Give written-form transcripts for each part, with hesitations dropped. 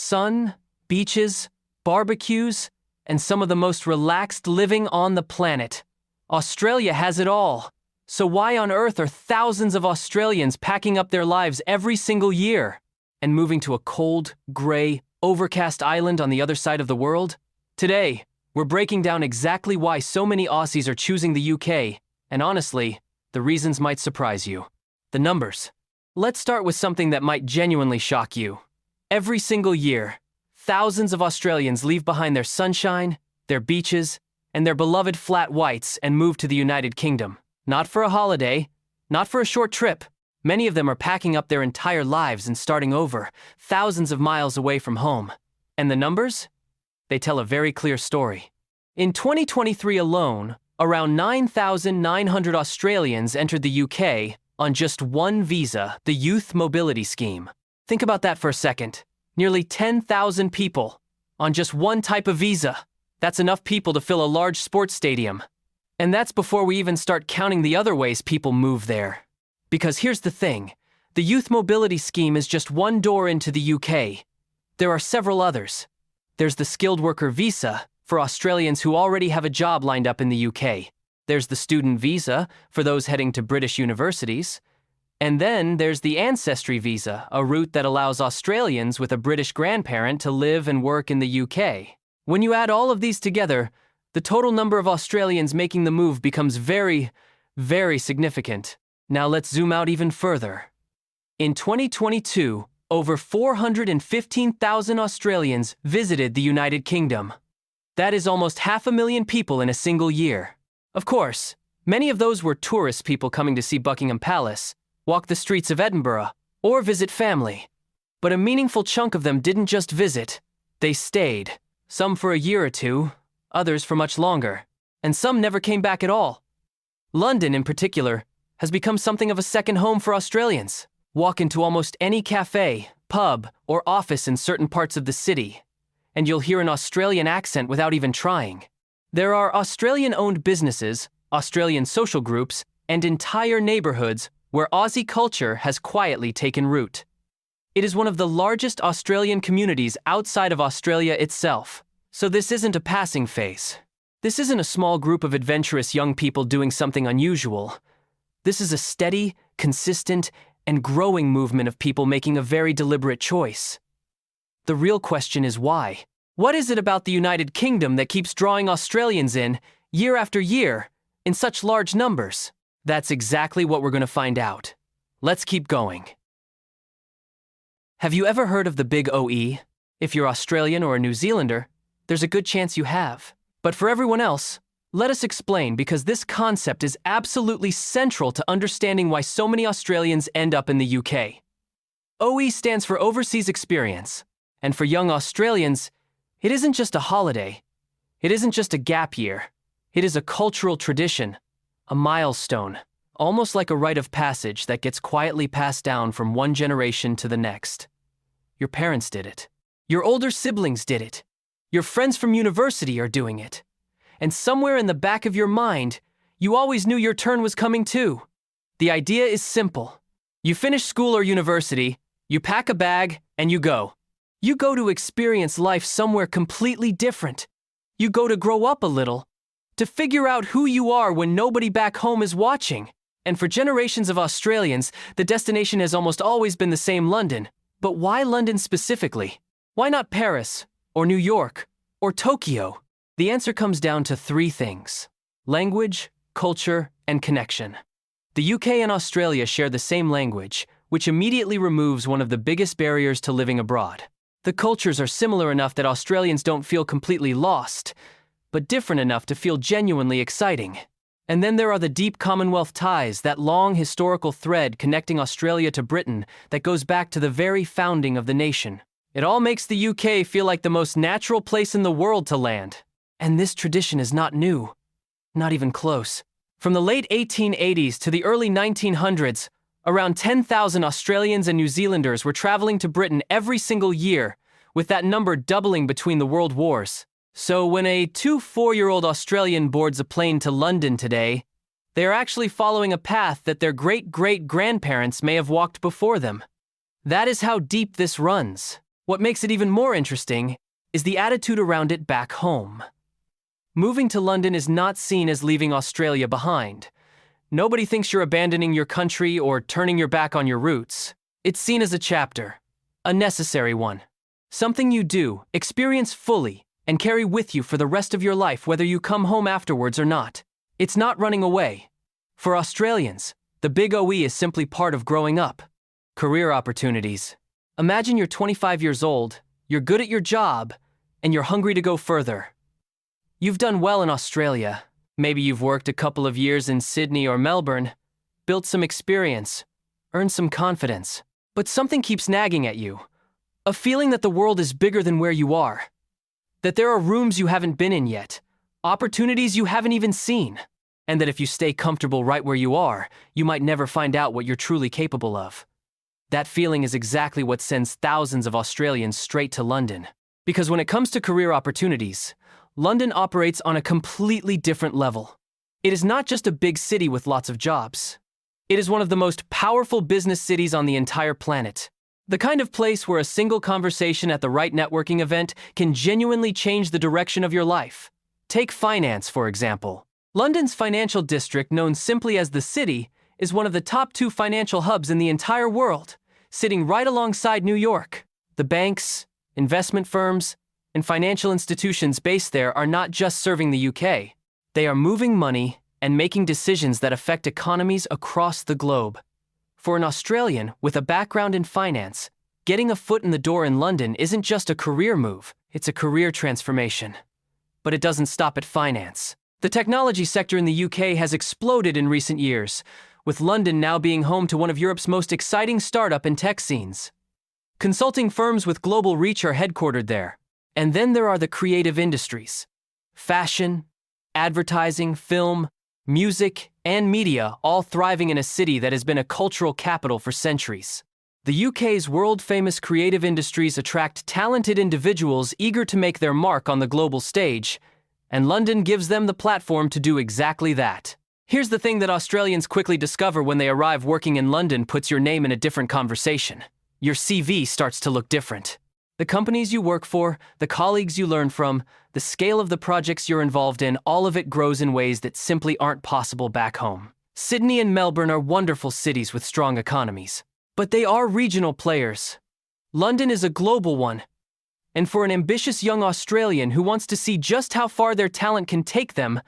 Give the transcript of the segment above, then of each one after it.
sun, beaches, barbecues, and some of the most relaxed living on the planet. Australia has it all. So why on earth are thousands of Australians packing up their lives every single year and moving to a cold, gray, overcast island on the other side of the world? Today, we're breaking down exactly why so many Aussies are choosing the UK, and honestly, the reasons might surprise you. The numbers. Let's start with something that might genuinely shock you. Every single year, thousands of Australians leave behind their sunshine, their beaches, and their beloved flat whites and move to the United Kingdom. Not for a holiday, not for a short trip. Many of them are packing up their entire lives and starting over, thousands of miles away from home. And the numbers? They tell a very clear story. In 2023 alone, around 9,900 Australians entered the UK on just one visa, the Youth Mobility Scheme. Think about that for a second. Nearly 10,000 people on just one type of visa. That's enough people to fill a large sports stadium. And that's before we even start counting the other ways people move there. Because here's the thing, the Youth Mobility Scheme is just one door into the UK. There are several others. There's the Skilled Worker Visa, for Australians who already have a job lined up in the UK. There's the Student Visa, for those heading to British universities. And then there's the Ancestry Visa, a route that allows Australians with a British grandparent to live and work in the UK. When you add all of these together, the total number of Australians making the move becomes very, very significant. Now let's zoom out even further. In 2022, over 415,000 Australians visited the United Kingdom. That is almost 500,000 people in a single year. Of course, many of those were tourist people coming to see Buckingham Palace, walk the streets of Edinburgh, or visit family. But a meaningful chunk of them didn't just visit, they stayed. Some for a year or two, others for much longer, and some never came back at all. London, in particular, has become something of a second home for Australians. Walk into almost any cafe, pub, or office in certain parts of the city, and you'll hear an Australian accent without even trying. There are Australian-owned businesses, Australian social groups, and entire neighborhoods where Aussie culture has quietly taken root. It is one of the largest Australian communities outside of Australia itself. So this isn't a passing phase. This isn't a small group of adventurous young people doing something unusual. This is a steady, consistent, and growing movement of people making a very deliberate choice. The real question is why? What is it about the United Kingdom that keeps drawing Australians in, year after year, in such large numbers? That's exactly what we're going to find out. Let's keep going. Have you ever heard of the Big OE? If you're Australian or a New Zealander, there's a good chance you have. But for everyone else, let us explain, because this concept is absolutely central to understanding why so many Australians end up in the UK. OE stands for Overseas Experience, and for young Australians, it isn't just a holiday. It isn't just a gap year. It is a cultural tradition, a milestone, almost like a rite of passage that gets quietly passed down from one generation to the next. Your parents did it. Your older siblings did it. Your friends from university are doing it. And somewhere in the back of your mind, you always knew your turn was coming too. The idea is simple. You finish school or university, you pack a bag, and you go. You go to experience life somewhere completely different. You go to grow up a little, to figure out who you are when nobody back home is watching. And for generations of Australians, the destination has almost always been the same: London. But why London specifically? Why not Paris, or New York, or Tokyo? The answer comes down to three things: language, culture, and connection. The UK and Australia share the same language, which immediately removes one of the biggest barriers to living abroad. The cultures are similar enough that Australians don't feel completely lost, but different enough to feel genuinely exciting. And then there are the deep Commonwealth ties, that long historical thread connecting Australia to Britain that goes back to the very founding of the nation. It all makes the UK feel like the most natural place in the world to land. And this tradition is not new. Not even close. From the late 1880s to the early 1900s, around 10,000 Australians and New Zealanders were traveling to Britain every single year, with that number doubling between the world wars. So when a 4-year-old Australian boards a plane to London today, they are actually following a path that their great-great-grandparents may have walked before them. That is how deep this runs. What makes it even more interesting is the attitude around it back home. Moving to London is not seen as leaving Australia behind. Nobody thinks you're abandoning your country or turning your back on your roots. It's seen as a chapter, a necessary one. Something you do, experience fully, and carry with you for the rest of your life whether you come home afterwards or not. It's not running away. For Australians, the big OE is simply part of growing up. Career opportunities. Imagine you're 25 years old, you're good at your job, and you're hungry to go further. You've done well in Australia. Maybe you've worked a couple of years in Sydney or Melbourne, built some experience, earned some confidence. But something keeps nagging at you. A feeling that the world is bigger than where you are. That there are rooms you haven't been in yet, opportunities you haven't even seen. And that if you stay comfortable right where you are, you might never find out what you're truly capable of. That feeling is exactly what sends thousands of Australians straight to London. Because when it comes to career opportunities, London operates on a completely different level. It is not just a big city with lots of jobs. It is one of the most powerful business cities on the entire planet. The kind of place where a single conversation at the right networking event can genuinely change the direction of your life. Take finance, for example. London's financial district, known simply as the City, is one of the top 2 financial hubs in the entire world, sitting right alongside New York. The banks, investment firms, and financial institutions based there are not just serving the UK. They are moving money and making decisions that affect economies across the globe. For an Australian with a background in finance, getting a foot in the door in London isn't just a career move, it's a career transformation. But it doesn't stop at finance. The technology sector in the UK has exploded in recent years, with London now being home to one of Europe's most exciting startup and tech scenes. Consulting firms with global reach are headquartered there. And then there are the creative industries. Fashion, advertising, film, music, and media, all thriving in a city that has been a cultural capital for centuries. The UK's world-famous creative industries attract talented individuals eager to make their mark on the global stage, and London gives them the platform to do exactly that. Here's the thing that Australians quickly discover when they arrive: working in London puts your name in a different conversation. Your CV starts to look different. The companies you work for, the colleagues you learn from, the scale of the projects you're involved in, all of it grows in ways that simply aren't possible back home. Sydney and Melbourne are wonderful cities with strong economies. But they are regional players. London is a global one. And for an ambitious young Australian who wants to see just how far their talent can take them,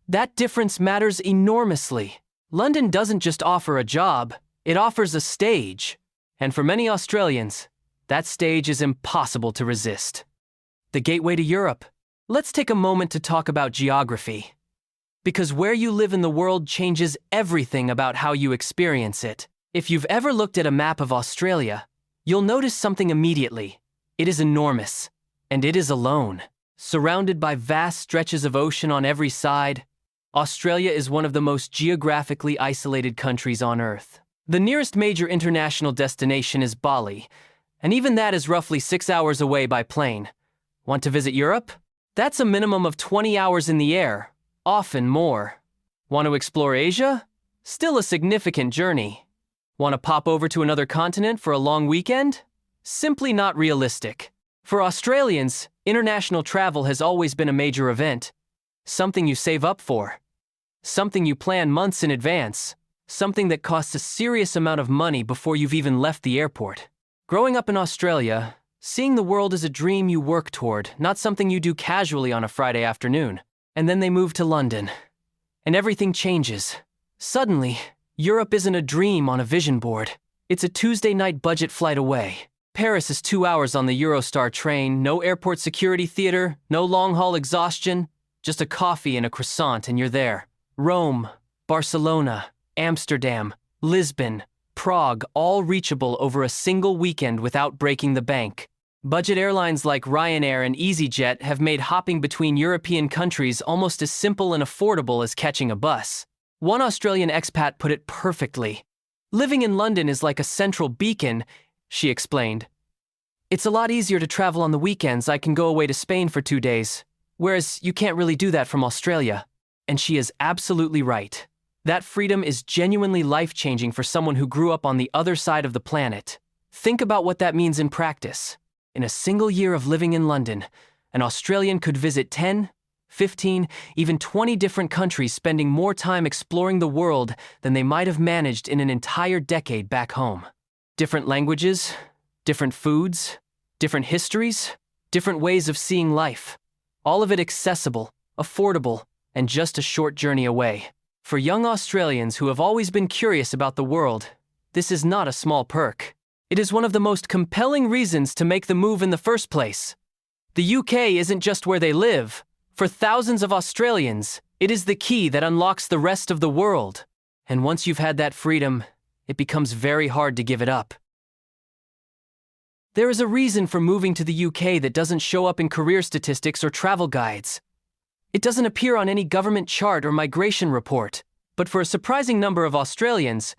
that difference matters enormously. London doesn't just offer a job, it offers a stage. And for many Australians, that stage is impossible to resist. The gateway to Europe. Let's take a moment to talk about geography. Because where you live in the world changes everything about how you experience it. If you've ever looked at a map of Australia, you'll notice something immediately. It is enormous, and it is alone. Surrounded by vast stretches of ocean on every side, Australia is one of the most geographically isolated countries on Earth. The nearest major international destination is Bali, and even that is roughly 6 hours away by plane. Want to visit Europe? That's a minimum of 20 hours in the air, often more. Want to explore Asia? Still a significant journey. Want to pop over to another continent for a long weekend? Simply not realistic. For Australians, international travel has always been a major event. Something you save up for. Something you plan months in advance. Something that costs a serious amount of money before you've even left the airport. Growing up in Australia, seeing the world is a dream you work toward, not something you do casually on a Friday afternoon. And then they move to London. And everything changes. Suddenly, Europe isn't a dream on a vision board. It's a Tuesday night budget flight away. Paris is 2 hours on the Eurostar train, no airport security theater, no long-haul exhaustion, just a coffee and a croissant and you're there. Rome, Barcelona, Amsterdam, Lisbon, Prague, all reachable over a single weekend without breaking the bank. Budget airlines like Ryanair and EasyJet have made hopping between European countries almost as simple and affordable as catching a bus. One Australian expat put it perfectly. Living in London is like a central beacon, she explained. It's a lot easier to travel on the weekends. I can go away to Spain for 2 days, whereas you can't really do that from Australia. And she is absolutely right. That freedom is genuinely life-changing for someone who grew up on the other side of the planet. Think about what that means in practice. In a single year of living in London, an Australian could visit 10, 15, even 20 different countries, spending more time exploring the world than they might have managed in an entire decade back home. Different languages, different foods, different histories, different ways of seeing life. All of it accessible, affordable, and just a short journey away. For young Australians who have always been curious about the world, this is not a small perk. It is one of the most compelling reasons to make the move in the first place. The UK isn't just where they live. For thousands of Australians, it is the key that unlocks the rest of the world. And once you've had that freedom, it becomes very hard to give it up. There is a reason for moving to the UK that doesn't show up in career statistics or travel guides. It doesn't appear on any government chart or migration report, but for a surprising number of Australians,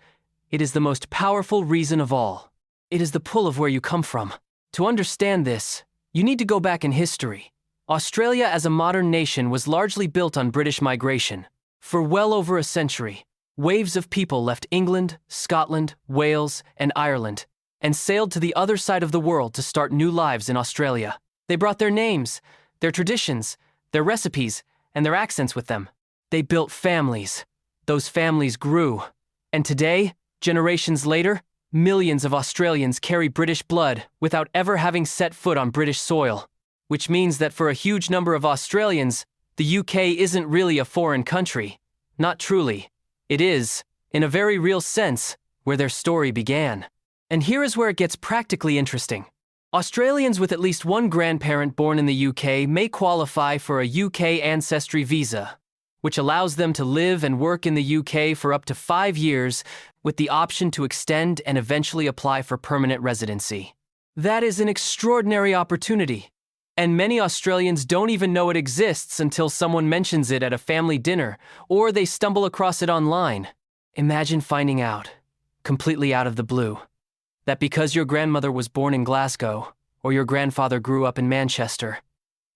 it is the most powerful reason of all. It is the pull of where you come from. To understand this, you need to go back in history. Australia as a modern nation was largely built on British migration. For well over a century, waves of people left England, Scotland, Wales, and Ireland, and sailed to the other side of the world to start new lives in Australia. They brought their names, their traditions, their recipes, and their accents with them. They built families. Those families grew. And today, generations later, millions of Australians carry British blood without ever having set foot on British soil. Which means that for a huge number of Australians, the UK isn't really a foreign country. Not truly. It is, in a very real sense, where their story began. And here is where it gets practically interesting. Australians with at least one grandparent born in the UK may qualify for a UK ancestry visa, which allows them to live and work in the UK for up to 5 years with the option to extend and eventually apply for permanent residency. That is an extraordinary opportunity. And many Australians don't even know it exists until someone mentions it at a family dinner, or they stumble across it online. Imagine finding out, completely out of the blue, that because your grandmother was born in Glasgow, or your grandfather grew up in Manchester,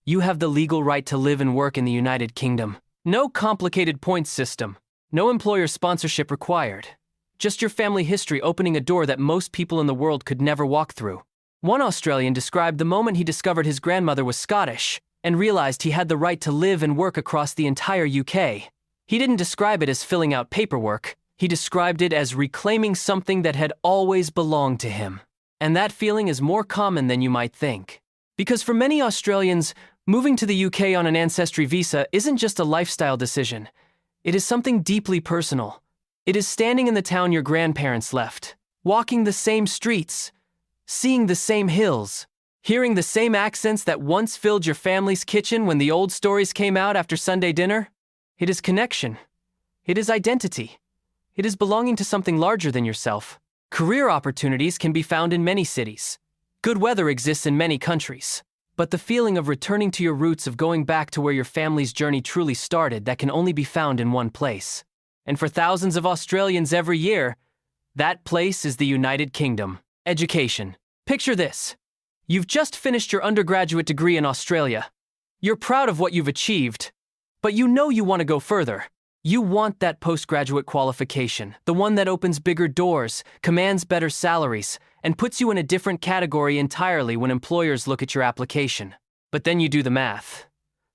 you have the legal right to live and work in the United Kingdom. No complicated points system, no employer sponsorship required. Just your family history opening a door that most people in the world could never walk through. One Australian described the moment he discovered his grandmother was Scottish and realized he had the right to live and work across the entire UK. He didn't describe it as filling out paperwork. He described it as reclaiming something that had always belonged to him. And that feeling is more common than you might think. Because for many Australians, moving to the UK on an ancestry visa isn't just a lifestyle decision. It is something deeply personal. It is standing in the town your grandparents left, walking the same streets, seeing the same hills, hearing the same accents that once filled your family's kitchen when the old stories came out after Sunday dinner. It is connection. It is identity. It is belonging to something larger than yourself. Career opportunities can be found in many cities. Good weather exists in many countries. But the feeling of returning to your roots, of going back to where your family's journey truly started, that can only be found in one place. And for thousands of Australians every year, that place is the United Kingdom. Education. Picture this. You've just finished your undergraduate degree in Australia. You're proud of what you've achieved, but you know you want to go further. You want that postgraduate qualification, the one that opens bigger doors, commands better salaries, and puts you in a different category entirely when employers look at your application. But then you do the math.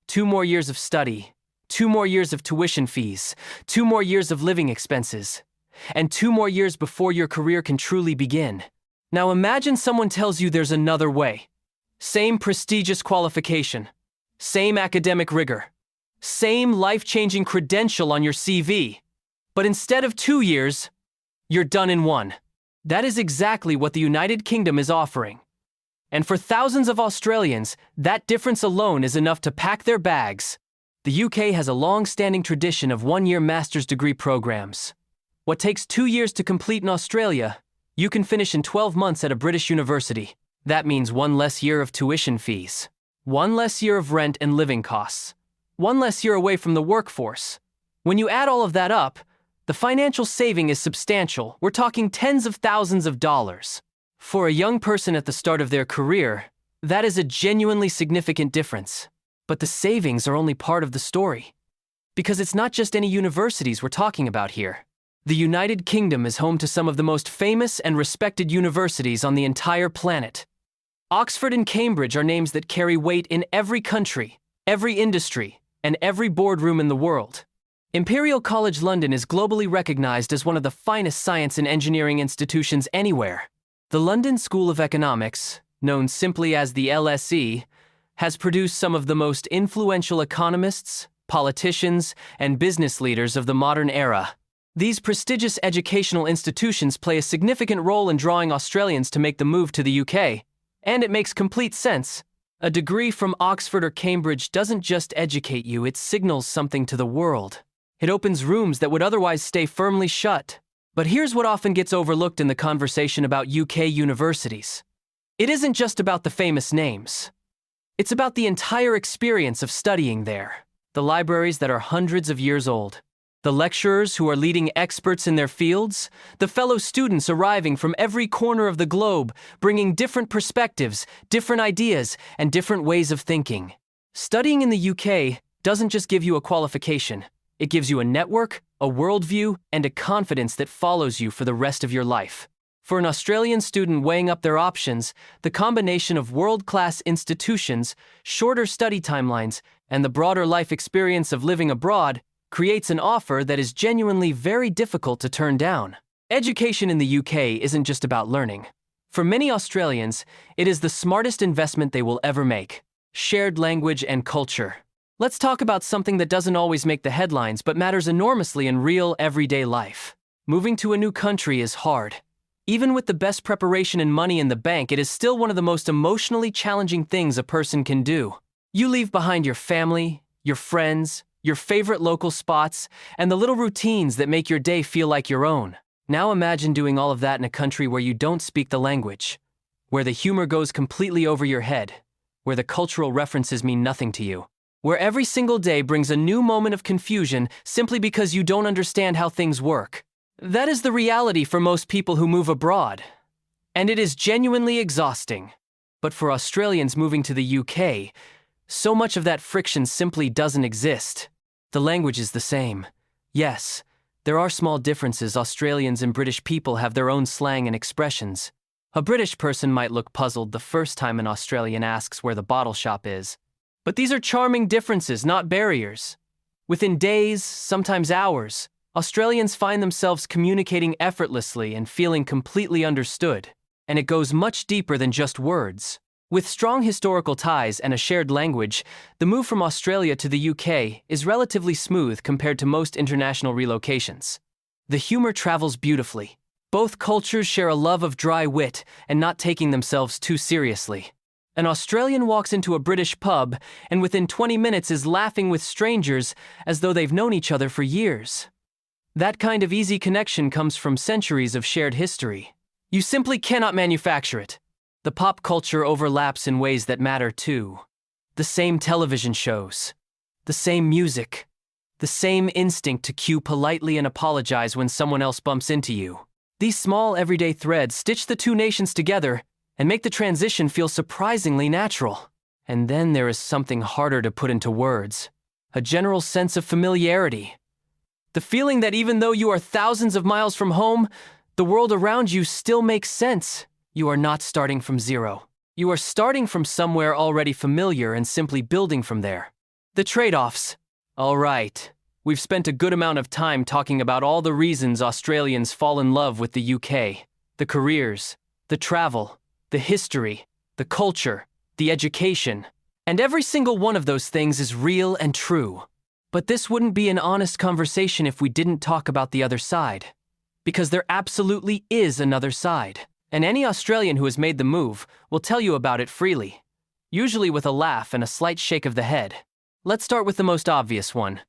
2 more years of study, 2 more years of tuition fees, 2 more years of living expenses, and 2 more years before your career can truly begin. Now imagine someone tells you there's another way. Same prestigious qualification, same academic rigor, same life-changing credential on your CV. But instead of 2 years, you're done in 1. That is exactly what the United Kingdom is offering. And for thousands of Australians, that difference alone is enough to pack their bags. The UK has a long-standing tradition of 1-year master's degree programs. What takes 2 years to complete in Australia, you can finish in 12 months at a British university. That means 1 less year of tuition fees, 1 less year of rent and living costs, 1 less year away from the workforce. When you add all of that up, the financial saving is substantial. We're talking tens of thousands of dollars. For a young person at the start of their career, that is a genuinely significant difference. But the savings are only part of the story. Because it's not just any universities we're talking about here. The United Kingdom is home to some of the most famous and respected universities on the entire planet. Oxford and Cambridge are names that carry weight in every country, every industry, and every boardroom in the world. Imperial College London is globally recognized as one of the finest science and engineering institutions anywhere. The London School of Economics, known simply as the LSE, has produced some of the most influential economists, politicians, and business leaders of the modern era. These prestigious educational institutions play a significant role in drawing Australians to make the move to the UK, and it makes complete sense. A degree from Oxford or Cambridge doesn't just educate you, it signals something to the world. It opens rooms that would otherwise stay firmly shut. But here's what often gets overlooked in the conversation about UK universities. It isn't just about the famous names. It's about the entire experience of studying there. The libraries that are hundreds of years old. The lecturers who are leading experts in their fields. The fellow students arriving from every corner of the globe, bringing different perspectives, different ideas, and different ways of thinking. Studying in the UK doesn't just give you a qualification. It gives you a network, a worldview, and a confidence that follows you for the rest of your life. For an Australian student weighing up their options, the combination of world-class institutions, shorter study timelines, and the broader life experience of living abroad creates an offer that is genuinely very difficult to turn down. Education in the UK isn't just about learning. For many Australians, it is the smartest investment they will ever make: shared language and culture. Let's talk about something that doesn't always make the headlines but matters enormously in real, everyday life. Moving to a new country is hard. Even with the best preparation and money in the bank, it is still one of the most emotionally challenging things a person can do. You leave behind your family, your friends, your favorite local spots, and the little routines that make your day feel like your own. Now imagine doing all of that in a country where you don't speak the language, where the humor goes completely over your head, where the cultural references mean nothing to you, where every single day brings a new moment of confusion simply because you don't understand how things work. That is the reality for most people who move abroad, and it is genuinely exhausting. But for Australians moving to the UK, so much of that friction simply doesn't exist. The language is the same. Yes, there are small differences. Australians and British people have their own slang and expressions. A British person might look puzzled the first time an Australian asks where the bottle shop is. But these are charming differences, not barriers. Within days, sometimes hours, Australians find themselves communicating effortlessly and feeling completely understood. And it goes much deeper than just words. With strong historical ties and a shared language, the move from Australia to the UK is relatively smooth compared to most international relocations. The humor travels beautifully. Both cultures share a love of dry wit and not taking themselves too seriously. An Australian walks into a British pub and within 20 minutes is laughing with strangers as though they've known each other for years. That kind of easy connection comes from centuries of shared history. You simply cannot manufacture it. The pop culture overlaps in ways that matter too. The same television shows, the same music, the same instinct to cue politely and apologize when someone else bumps into you. These small everyday threads stitch the two nations together and make the transition feel surprisingly natural. And then there is something harder to put into words: a general sense of familiarity. The feeling that even though you are thousands of miles from home, the world around you still makes sense. You are not starting from zero. You are starting from somewhere already familiar and simply building from there. The trade-offs. All right, we've spent a good amount of time talking about all the reasons Australians fall in love with the UK. The careers, the travel, the history, the culture, the education. And every single one of those things is real and true. But this wouldn't be an honest conversation if we didn't talk about the other side. Because there absolutely is another side. And any Australian who has made the move will tell you about it freely, usually with a laugh and a slight shake of the head. Let's start with the most obvious one: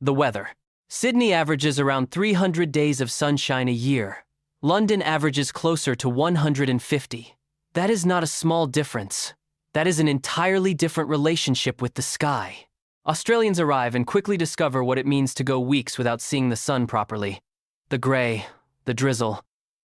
the weather. Sydney averages around 300 days of sunshine a year. London averages closer to 150. That is not a small difference. That is an entirely different relationship with the sky. Australians arrive and quickly discover what it means to go weeks without seeing the sun properly. The grey, the drizzle,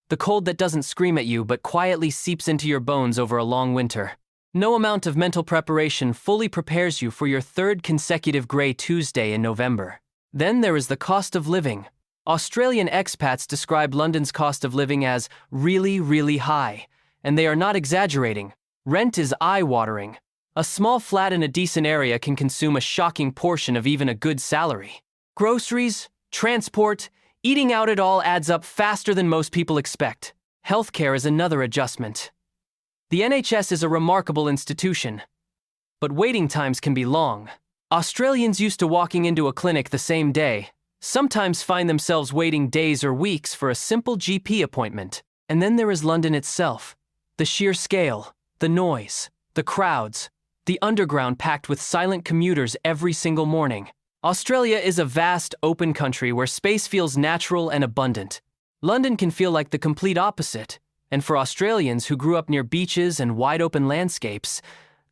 the cold that doesn't scream at you but quietly seeps into your bones over a long winter. No amount of mental preparation fully prepares you for your third consecutive grey Tuesday in November. Then there is the cost of living. Australian expats describe London's cost of living as really, really high, and they are not exaggerating. Rent is eye-watering. A small flat in a decent area can consume a shocking portion of even a good salary. Groceries, transport, eating out, it all adds up faster than most people expect. Healthcare is another adjustment. The NHS is a remarkable institution, but waiting times can be long. Australians used to walking into a clinic the same day sometimes find themselves waiting days or weeks for a simple GP appointment. And then there is London itself. The sheer scale, the noise, the crowds, the underground packed with silent commuters every single morning. Australia is a vast, open country where space feels natural and abundant. London can feel like the complete opposite, and for Australians who grew up near beaches and wide-open landscapes,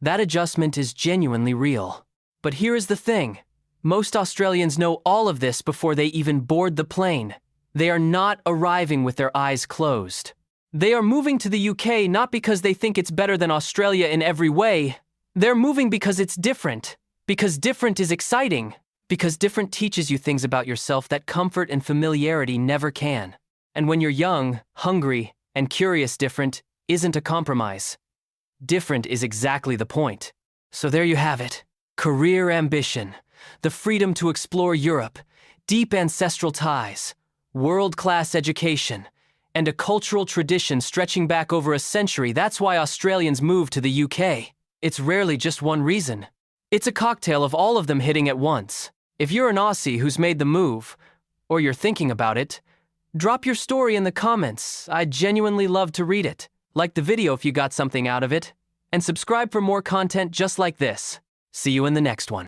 that adjustment is genuinely real. But here is the thing. Most Australians know all of this before they even board the plane. They are not arriving with their eyes closed. They are moving to the UK not because they think it's better than Australia in every way. They're moving because it's different. Because different is exciting. Because different teaches you things about yourself that comfort and familiarity never can. And when you're young, hungry, and curious, different isn't a compromise. Different is exactly the point. So there you have it. Career ambition, the freedom to explore Europe, deep ancestral ties, world-class education, and a cultural tradition stretching back over a century. That's why Australians move to the UK. It's rarely just one reason. It's a cocktail of all of them hitting at once. If you're an Aussie who's made the move, or you're thinking about it, drop your story in the comments. I'd genuinely love to read it. Like the video if you got something out of it, and subscribe for more content just like this. See you in the next one.